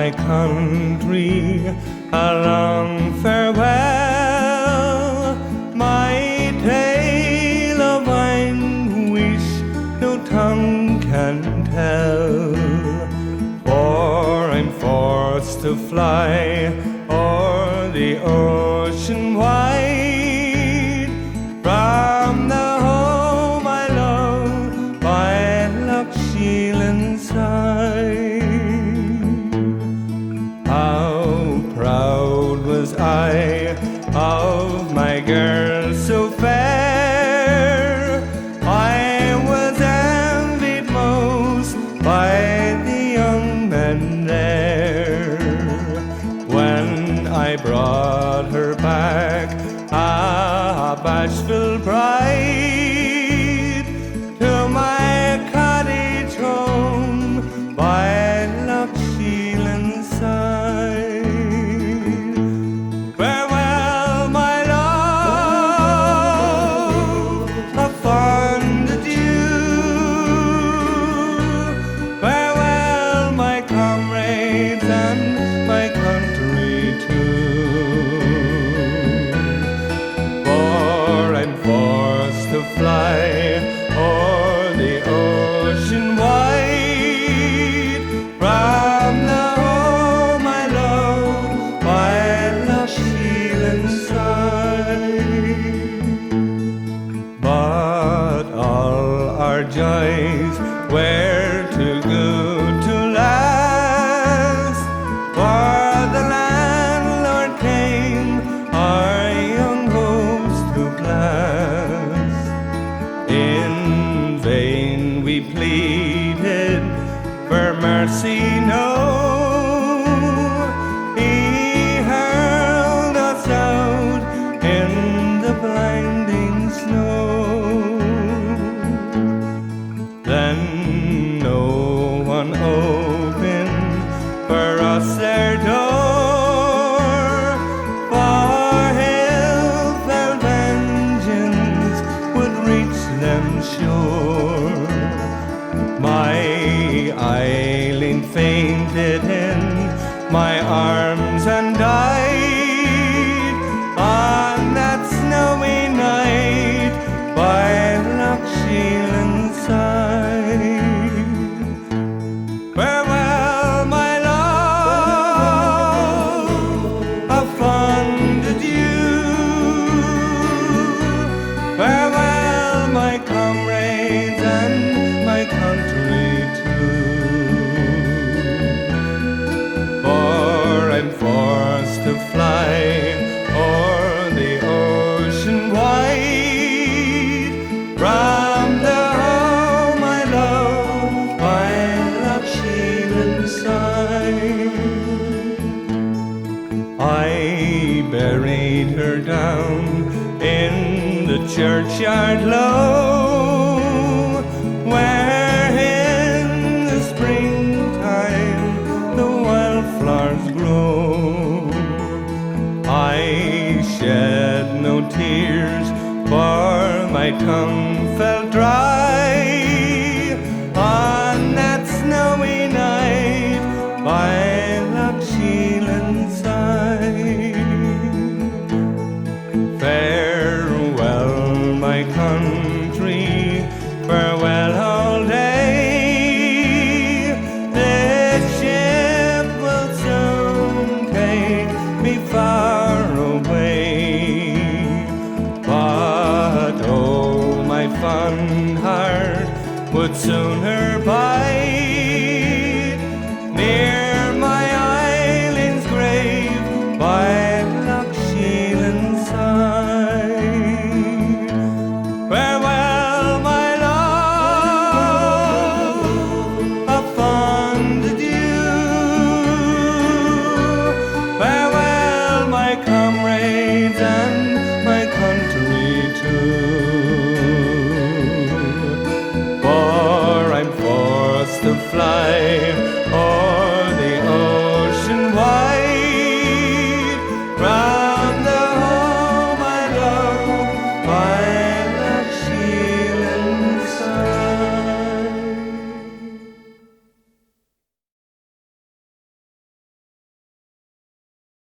my country, a long farewell. My tale of anguish no tongue can tell, for I'm forced to fly o'er the ocean wide from the home I love by Loch Shielan side. How proud was I of my girl so fair, I was envied most by the young men there. When I brought her back, a bashful bride, to my cottage home by Loch Shielan side. Farewell, my love, a fond adieu. Farewell, my comrades and my country too. For I'm forced to fly o'er the ocean wide from the home I love by Loch Shielan side. But all our joys were too good to last, for the landlord came our young host to blast. In vain we pleaded for mercy, no, he hurled us out in the blinding snow. Then no one opened for us their door, for hell-felt vengeance would reach them sure. My Eileen fainted in my arms and died on that snowy night by Loch Shielan side. Farewell, my love, a fond adieu. Farewell, my comrades and my country too. For I'm forced to fly o'er the ocean wide from the home I love by Loch Shielan side. I buried her down in the churchyard low, where in the springtime the wildflowers grow. I shed no tears, for my tongue felt dry on that snowy night by Loch Shielan side. Farewell, my country, farewell all day. This ship will soon take me far away. But oh, my fond heart would sooner part